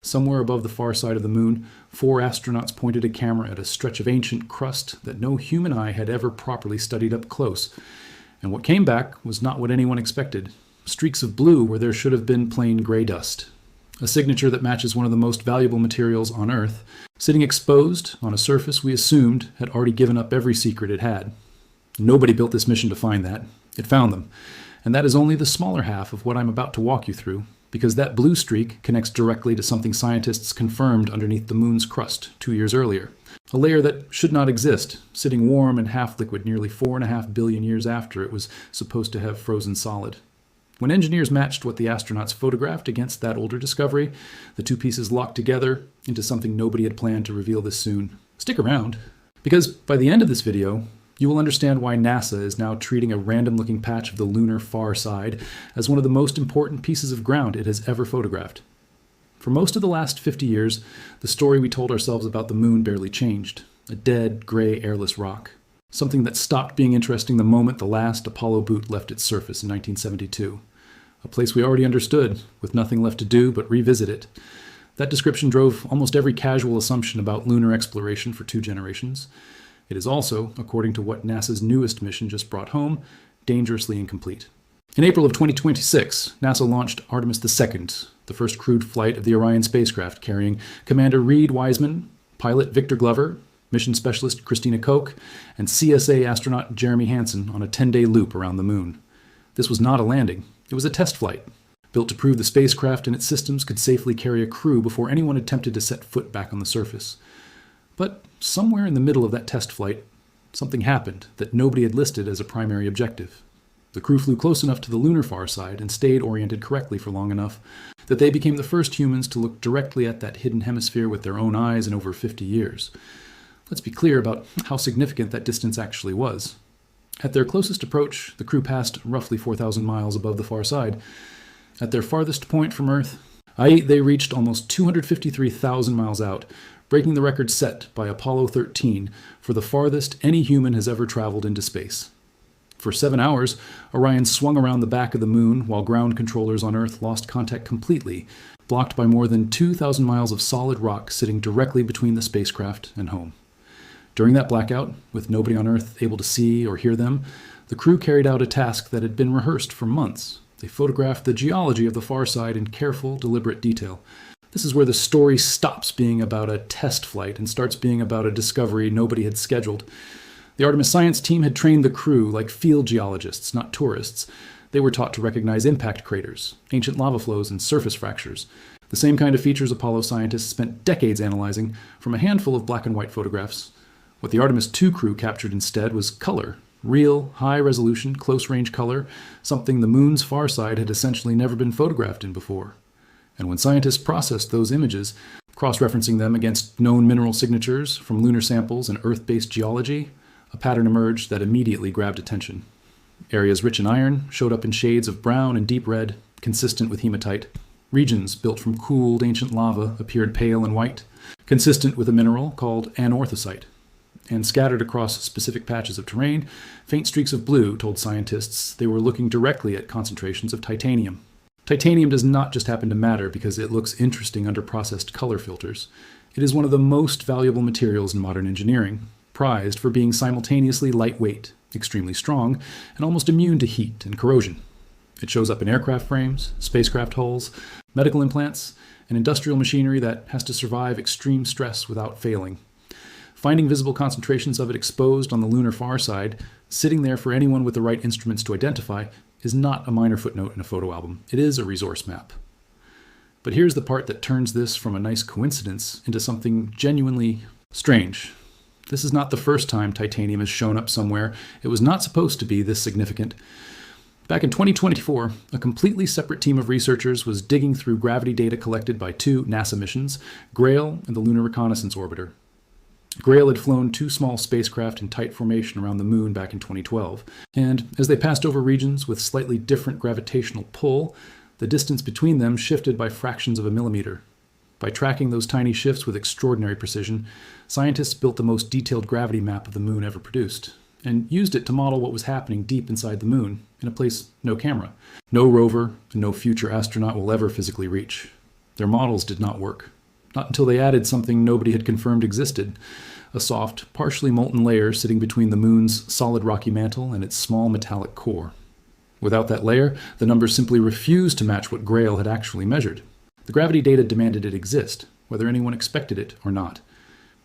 Somewhere above the far side of the moon, 4 astronauts pointed a camera at a stretch of ancient crust that no human eye had ever properly studied up close. And what came back was not what anyone expected. Streaks of blue where there should have been plain gray dust. A signature that matches one of the most valuable materials on Earth, sitting exposed on a surface we assumed had already given up every secret it had. Nobody built this mission to find that. It found them. And that is only the smaller half of what I'm about to walk you through, because that blue streak connects directly to something scientists confirmed underneath the moon's crust 2 years earlier. A layer that should not exist, sitting warm and half-liquid nearly 4.5 billion years after it was supposed to have frozen solid. When engineers matched what the astronauts photographed against that older discovery, the two pieces locked together into something nobody had planned to reveal this soon. Stick around, because by the end of this video, you will understand why NASA is now treating a random-looking patch of the lunar far side as one of the most important pieces of ground it has ever photographed. For most of the last 50 years, the story we told ourselves about the moon barely changed. A dead, gray, airless rock. Something that stopped being interesting the moment the last Apollo boot left its surface in 1972. A place we already understood, with nothing left to do but revisit it. That description drove almost every casual assumption about lunar exploration for 2 generations. It is also, according to what NASA's newest mission just brought home, dangerously incomplete. In April of 2026, NASA launched Artemis II, the first crewed flight of the Orion spacecraft, carrying Commander Reed Wiseman, pilot Victor Glover, mission specialist Christina Koch, and CSA astronaut Jeremy Hansen on a 10-day loop around the moon. This was not a landing. It was a test flight, built to prove the spacecraft and its systems could safely carry a crew before anyone attempted to set foot back on the surface. But somewhere in the middle of that test flight, something happened that nobody had listed as a primary objective. The crew flew close enough to the lunar far side and stayed oriented correctly for long enough that they became the first humans to look directly at that hidden hemisphere with their own eyes in over 50 years. Let's be clear about how significant that distance actually was. At their closest approach, the crew passed roughly 4,000 miles above the far side. At their farthest point from Earth, they reached almost 253,000 miles out, breaking the record set by Apollo 13 for the farthest any human has ever traveled into space. For 7 hours, Orion swung around the back of the moon while ground controllers on Earth lost contact completely, blocked by more than 2,000 miles of solid rock sitting directly between the spacecraft and home. During that blackout, with nobody on Earth able to see or hear them, the crew carried out a task that had been rehearsed for months. They photographed the geology of the far side in careful, deliberate detail. This is where the story stops being about a test flight and starts being about a discovery nobody had scheduled. The Artemis science team had trained the crew like field geologists, not tourists. They were taught to recognize impact craters, ancient lava flows, and surface fractures. The same kind of features Apollo scientists spent decades analyzing from a handful of black and white photographs. What the Artemis II crew captured instead was color. Real, high-resolution, close-range color, something the moon's far side had essentially never been photographed in before. And when scientists processed those images, cross-referencing them against known mineral signatures from lunar samples and Earth-based geology, a pattern emerged that immediately grabbed attention. Areas rich in iron showed up in shades of brown and deep red, consistent with hematite. Regions built from cooled ancient lava appeared pale and white, consistent with a mineral called anorthosite. And scattered across specific patches of terrain, faint streaks of blue told scientists they were looking directly at concentrations of titanium. Titanium does not just happen to matter because it looks interesting under processed color filters. It is one of the most valuable materials in modern engineering, prized for being simultaneously lightweight, extremely strong, and almost immune to heat and corrosion. It shows up in aircraft frames, spacecraft hulls, medical implants, and industrial machinery that has to survive extreme stress without failing. Finding visible concentrations of it exposed on the lunar far side, sitting there for anyone with the right instruments to identify, is not a minor footnote in a photo album. It is a resource map. But here's the part that turns this from a nice coincidence into something genuinely strange. This is not the first time titanium has shown up somewhere. It was not supposed to be this significant. Back in 2024, a completely separate team of researchers was digging through gravity data collected by 2 NASA missions, GRAIL and the Lunar Reconnaissance Orbiter. GRAIL had flown 2 small spacecraft in tight formation around the moon back in 2012, and as they passed over regions with slightly different gravitational pull, the distance between them shifted by fractions of a millimeter. By tracking those tiny shifts with extraordinary precision, scientists built the most detailed gravity map of the moon ever produced, and used it to model what was happening deep inside the moon, in a place no camera, no rover, and no future astronaut will ever physically reach. Their models did not work. not until they added something nobody had confirmed existed: a soft, partially molten layer sitting between the moon's solid rocky mantle and its small metallic core. Without that layer, the numbers simply refused to match what Grail had actually measured. The gravity data demanded it exist, whether anyone expected it or not.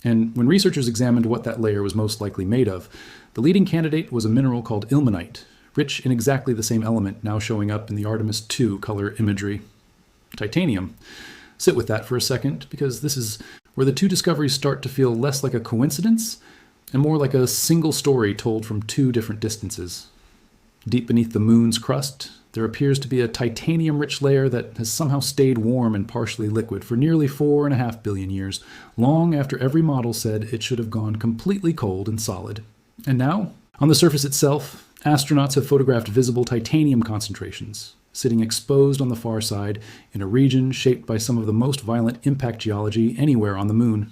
And when researchers examined what that layer was most likely made of, the leading candidate was a mineral called ilmenite, rich in exactly the same element now showing up in the Artemis II color imagery: titanium. Sit with that for a second, because this is where the two discoveries start to feel less like a coincidence and more like a single story told from two different distances. Deep beneath the moon's crust, there appears to be a titanium-rich layer that has somehow stayed warm and partially liquid for nearly 4.5 billion years, long after every model said it should have gone completely cold and solid. And now, on the surface itself, astronauts have photographed visible titanium concentrations, sitting exposed on the far side in a region shaped by some of the most violent impact geology anywhere on the moon.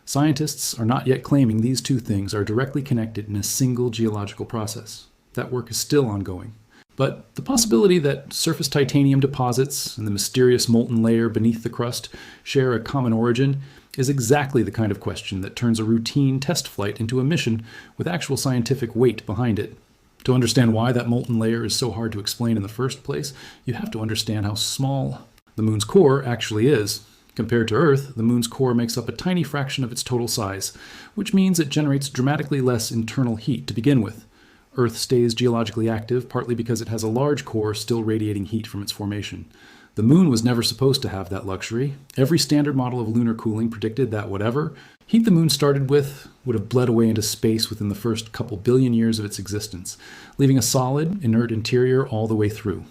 Scientists are not yet claiming these two things are directly connected in a single geological process. That work is still ongoing. But the possibility that surface titanium deposits and the mysterious molten layer beneath the crust share a common origin is exactly the kind of question that turns a routine test flight into a mission with actual scientific weight behind it. To understand why that molten layer is so hard to explain in the first place, you have to understand how small the moon's core actually is. Compared to Earth, the moon's core makes up a tiny fraction of its total size, which means it generates dramatically less internal heat to begin with. Earth stays geologically active partly because it has a large core still radiating heat from its formation. The moon was never supposed to have that luxury. Every standard model of lunar cooling predicted that whatever heat the moon started with would have bled away into space within the first couple billion years of its existence, leaving a solid, inert interior all the way through.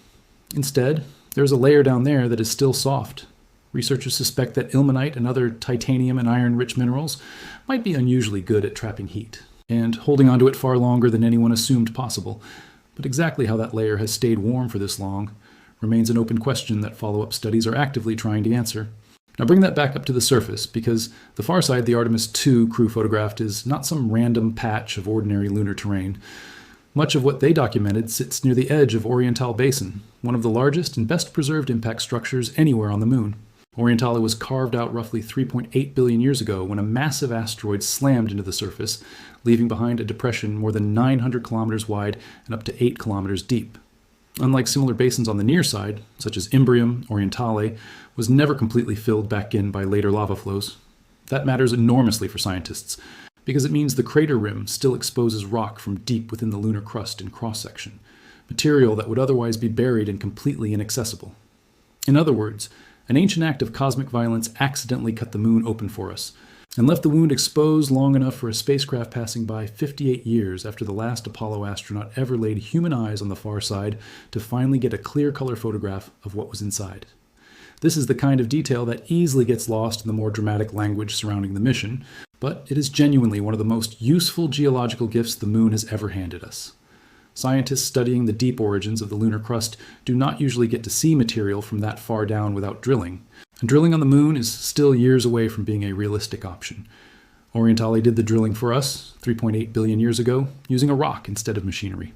Instead, there's a layer down there that is still soft. Researchers suspect that ilmenite and other titanium and iron-rich minerals might be unusually good at trapping heat and holding onto it far longer than anyone assumed possible. But exactly how that layer has stayed warm for this long remains an open question that follow-up studies are actively trying to answer. Now bring that back up to the surface, because the far side the Artemis II crew photographed is not some random patch of ordinary lunar terrain. Much of what they documented sits near the edge of Orientale Basin, one of the largest and best preserved impact structures anywhere on the moon. Orientale was carved out roughly 3.8 billion years ago when a massive asteroid slammed into the surface, leaving behind a depression more than 900 kilometers wide and up to 8 kilometers deep. Unlike similar basins on the near side, such as Imbrium, Orientale was never completely filled back in by later lava flows. That matters enormously for scientists, because it means the crater rim still exposes rock from deep within the lunar crust in cross-section, material that would otherwise be buried and completely inaccessible. In other words, an ancient act of cosmic violence accidentally cut the moon open for us, and left the wound exposed long enough for a spacecraft passing by 58 years after the last Apollo astronaut ever laid human eyes on the far side to finally get a clear color photograph of what was inside. This is the kind of detail that easily gets lost in the more dramatic language surrounding the mission, but it is genuinely one of the most useful geological gifts the moon has ever handed us. Scientists studying the deep origins of the lunar crust do not usually get to see material from that far down without drilling, and drilling on the moon is still years away from being a realistic option. Orientale did the drilling for us 3.8 billion years ago, using a rock instead of machinery.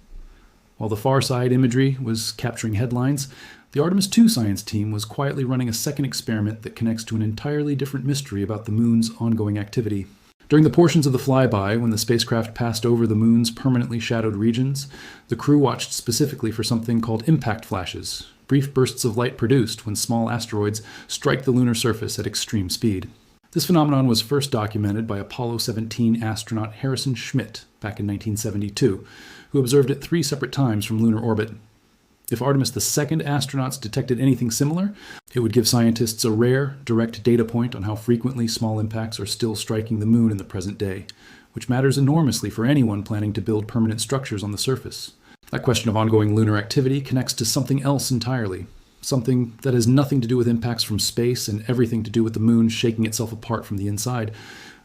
While the far side imagery was capturing headlines, the Artemis II science team was quietly running a second experiment that connects to an entirely different mystery about the moon's ongoing activity. During the portions of the flyby when the spacecraft passed over the moon's permanently shadowed regions, the crew watched specifically for something called impact flashes, brief bursts of light produced when small asteroids strike the lunar surface at extreme speed. This phenomenon was first documented by Apollo 17 astronaut Harrison Schmitt back in 1972, who observed it 3 separate times from lunar orbit. If Artemis II astronauts detected anything similar, it would give scientists a rare, direct data point on how frequently small impacts are still striking the moon in the present day, which matters enormously for anyone planning to build permanent structures on the surface. That question of ongoing lunar activity connects to something else entirely, something that has nothing to do with impacts from space and everything to do with the moon shaking itself apart from the inside.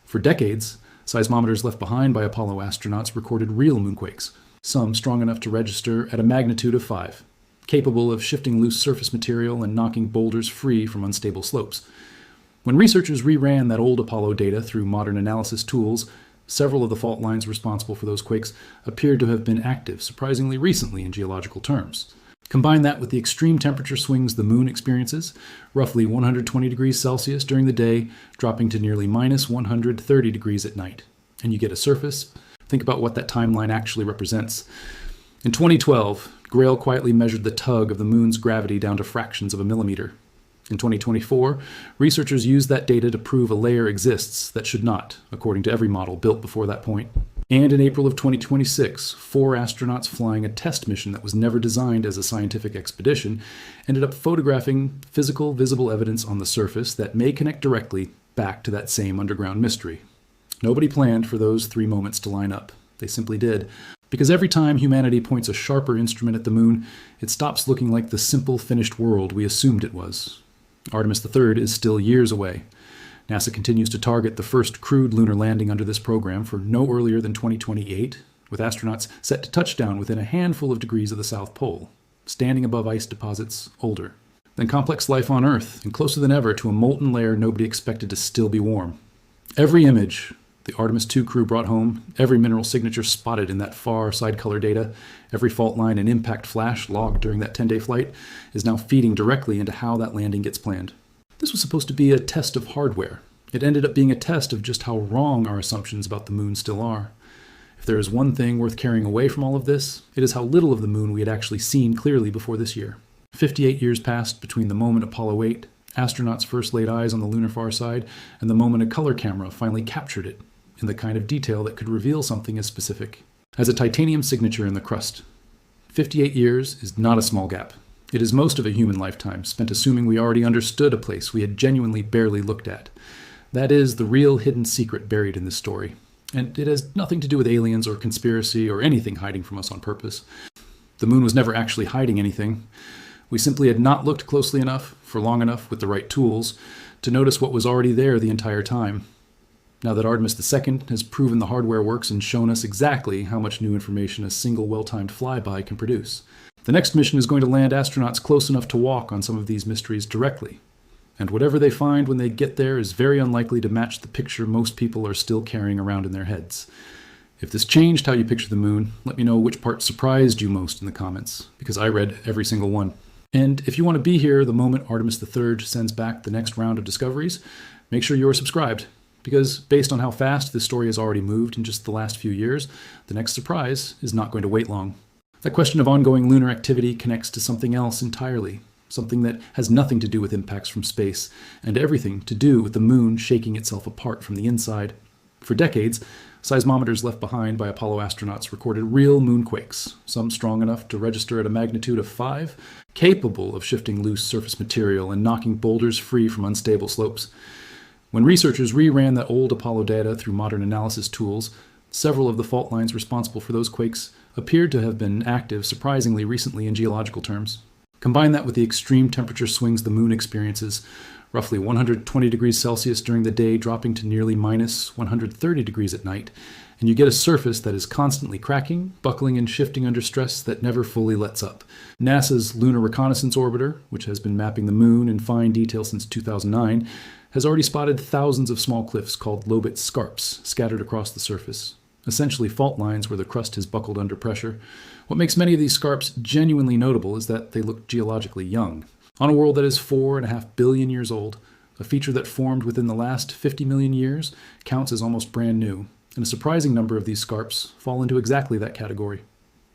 For decades, seismometers left behind by Apollo astronauts recorded real moonquakes, some strong enough to register at a magnitude of 5. Capable of shifting loose surface material and knocking boulders free from unstable slopes. When researchers reran that old Apollo data through modern analysis tools, several of the fault lines responsible for those quakes appeared to have been active surprisingly recently in geological terms. Combine that with the extreme temperature swings the moon experiences, roughly 120 degrees Celsius during the day, dropping to nearly minus 130 degrees at night, and you get a surface. Think about what that timeline actually represents. In 2012, Grail quietly measured the tug of the moon's gravity down to fractions of a millimeter. In 2024, researchers used that data to prove a layer exists that should not, according to every model built before that point. And in April of 2026, 4 astronauts flying a test mission that was never designed as a scientific expedition ended up photographing physical, visible evidence on the surface that may connect directly back to that same underground mystery. Nobody planned for those 3 moments to line up. They simply did. Because every time humanity points a sharper instrument at the moon, it stops looking like the simple, finished world we assumed it was. Artemis III is still years away. NASA continues to target the first crewed lunar landing under this program for no earlier than 2028, with astronauts set to touchdown within a handful of degrees of the South Pole, standing above ice deposits older than complex life on Earth and closer than ever to a molten layer nobody expected to still be warm. Every image the Artemis II crew brought home, every mineral signature spotted in that far side color data, every fault line and impact flash logged during that 10-day flight is now feeding directly into how that landing gets planned. This was supposed to be a test of hardware. It ended up being a test of just how wrong our assumptions about the moon still are. If there is one thing worth carrying away from all of this, it is how little of the moon we had actually seen clearly before this year. 58 years passed between the moment Apollo 8, astronauts first laid eyes on the lunar far side, and the moment a color camera finally captured it in the kind of detail that could reveal something as specific as a titanium signature in the crust. 58 years is not a small gap. It is most of a human lifetime spent assuming we already understood a place we had genuinely barely looked at. That is the real hidden secret buried in this story. And it has nothing to do with aliens or conspiracy or anything hiding from us on purpose. The moon was never actually hiding anything. We simply had not looked closely enough, for long enough, with the right tools, to notice what was already there the entire time. Now that Artemis II has proven the hardware works and shown us exactly how much new information a single well-timed flyby can produce, the next mission is going to land astronauts close enough to walk on some of these mysteries directly. And whatever they find when they get there is very unlikely to match the picture most people are still carrying around in their heads. If this changed how you picture the moon, let me know which part surprised you most in the comments, because I read every single one. And if you want to be here the moment Artemis III sends back the next round of discoveries, make sure you're subscribed. Because based on how fast this story has already moved in just the last few years, the next surprise is not going to wait long. That question of ongoing lunar activity connects to something else entirely, something that has nothing to do with impacts from space, and everything to do with the moon shaking itself apart from the inside. For decades, seismometers left behind by Apollo astronauts recorded real moonquakes, some strong enough to register at a magnitude of 5, capable of shifting loose surface material and knocking boulders free from unstable slopes. When researchers reran that old Apollo data through modern analysis tools, several of the fault lines responsible for those quakes appeared to have been active surprisingly recently in geological terms. Combine that with the extreme temperature swings the moon experiences, roughly 120 degrees Celsius during the day dropping to nearly minus 130 degrees at night, and you get a surface that is constantly cracking, buckling, and shifting under stress that never fully lets up. NASA's Lunar Reconnaissance Orbiter, which has been mapping the moon in fine detail since 2009, has already spotted thousands of small cliffs called lobate scarps scattered across the surface, essentially fault lines where the crust has buckled under pressure. What makes many of these scarps genuinely notable is that they look geologically young. On a world that is 4.5 billion years old, a feature that formed within the last 50 million years counts as almost brand new, and a surprising number of these scarps fall into exactly that category.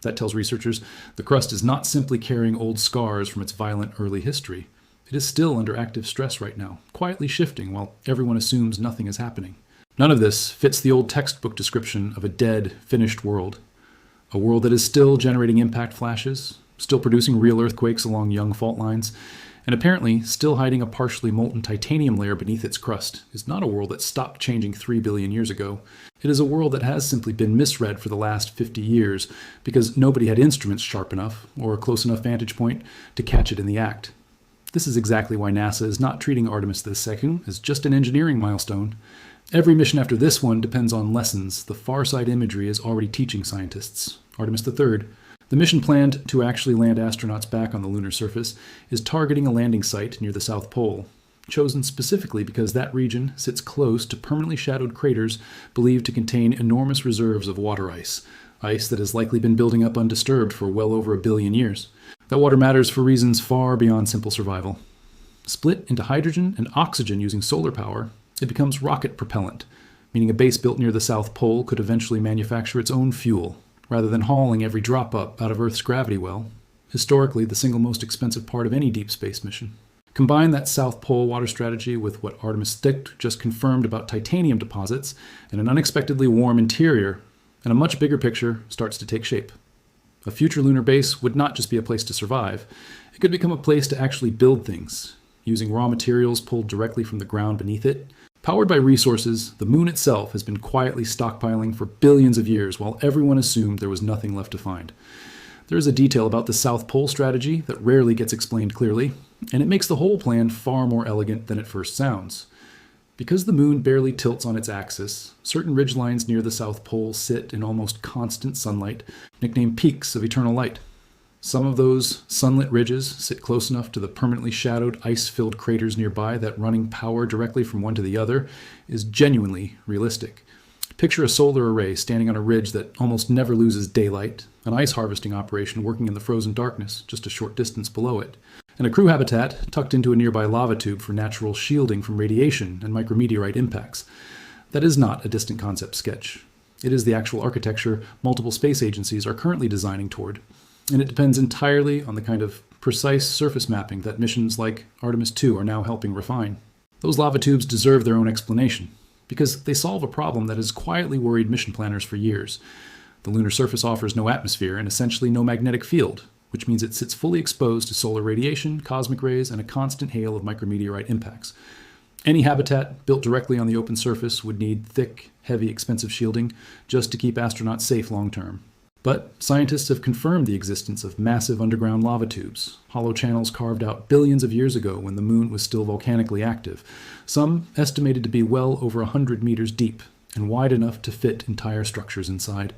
That tells researchers the crust is not simply carrying old scars from its violent early history. It is still under active stress right now, quietly shifting while everyone assumes nothing is happening. None of this fits the old textbook description of a dead, finished world. A world that is still generating impact flashes, still producing real earthquakes along young fault lines, and apparently still hiding a partially molten titanium layer beneath its crust, is not a world that stopped changing 3 billion years ago. It is a world that has simply been misread for the last 50 years because nobody had instruments sharp enough or a close enough vantage point to catch it in the act. This is exactly why NASA is not treating Artemis II as just an engineering milestone. Every mission after this one depends on lessons the far-side imagery is already teaching scientists. Artemis III, the mission planned to actually land astronauts back on the lunar surface, is targeting a landing site near the South Pole, chosen specifically because that region sits close to permanently shadowed craters believed to contain enormous reserves of water ice that has likely been building up undisturbed for well over 1 billion years. That water matters for reasons far beyond simple survival. Split into hydrogen and oxygen using solar power, it becomes rocket propellant, meaning a base built near the South Pole could eventually manufacture its own fuel, rather than hauling every drop up out of Earth's gravity well, historically the single most expensive part of any deep space mission. Combine that South Pole water strategy with what Artemis III just confirmed about titanium deposits and an unexpectedly warm interior, and a much bigger picture starts to take shape. A future lunar base would not just be a place to survive, it could become a place to actually build things, using raw materials pulled directly from the ground beneath it. Powered by resources, the moon itself has been quietly stockpiling for billions of years while everyone assumed there was nothing left to find. There is a detail about the South Pole strategy that rarely gets explained clearly, and it makes the whole plan far more elegant than it first sounds. Because the moon barely tilts on its axis, certain ridgelines near the South Pole sit in almost constant sunlight, nicknamed peaks of eternal light. Some of those sunlit ridges sit close enough to the permanently shadowed, ice-filled craters nearby that running power directly from one to the other is genuinely realistic. Picture a solar array standing on a ridge that almost never loses daylight, an ice harvesting operation working in the frozen darkness just a short distance below it, and a crew habitat tucked into a nearby lava tube for natural shielding from radiation and micrometeorite impacts. That is not a distant concept sketch. It is the actual architecture multiple space agencies are currently designing toward, and it depends entirely on the kind of precise surface mapping that missions like Artemis II are now helping refine. Those lava tubes deserve their own explanation, because they solve a problem that has quietly worried mission planners for years. The lunar surface offers no atmosphere and essentially no magnetic field, which means it sits fully exposed to solar radiation, cosmic rays, and a constant hail of micrometeorite impacts. Any habitat built directly on the open surface would need thick, heavy, expensive shielding just to keep astronauts safe long term. But scientists have confirmed the existence of massive underground lava tubes, hollow channels carved out billions of years ago when the moon was still volcanically active, some estimated to be well over 100 meters deep and wide enough to fit entire structures inside.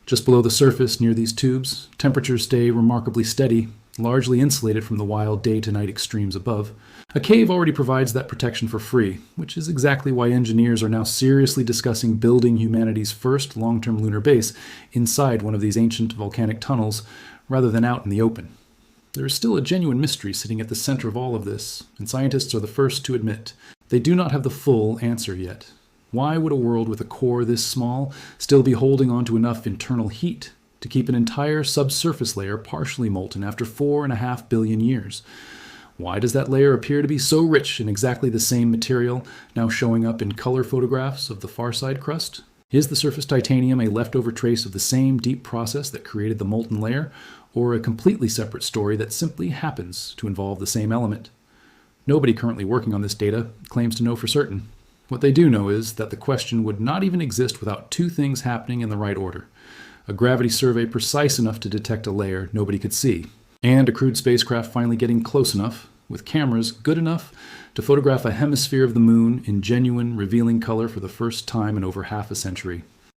Just below the surface near these tubes, temperatures stay remarkably steady, largely insulated from the wild day-to-night extremes above. A cave already provides that protection for free, which is exactly why engineers are now seriously discussing building humanity's first long-term lunar base inside one of these ancient volcanic tunnels, rather than out in the open. There is still a genuine mystery sitting at the center of all of this, and scientists are the first to admit they do not have the full answer yet. Why would a world with a core this small still be holding on to enough internal heat to keep an entire subsurface layer partially molten after 4.5 billion years? Why does that layer appear to be so rich in exactly the same material, now showing up in color photographs of the far side crust? Is the surface titanium a leftover trace of the same deep process that created the molten layer, or a completely separate story that simply happens to involve the same element? Nobody currently working on this data claims to know for certain. What they do know is that the question would not even exist without two things happening in the right order: a gravity survey precise enough to detect a layer nobody could see, and a crewed spacecraft finally getting close enough, with cameras good enough, to photograph a hemisphere of the moon in genuine, revealing color for the first time in over half a century.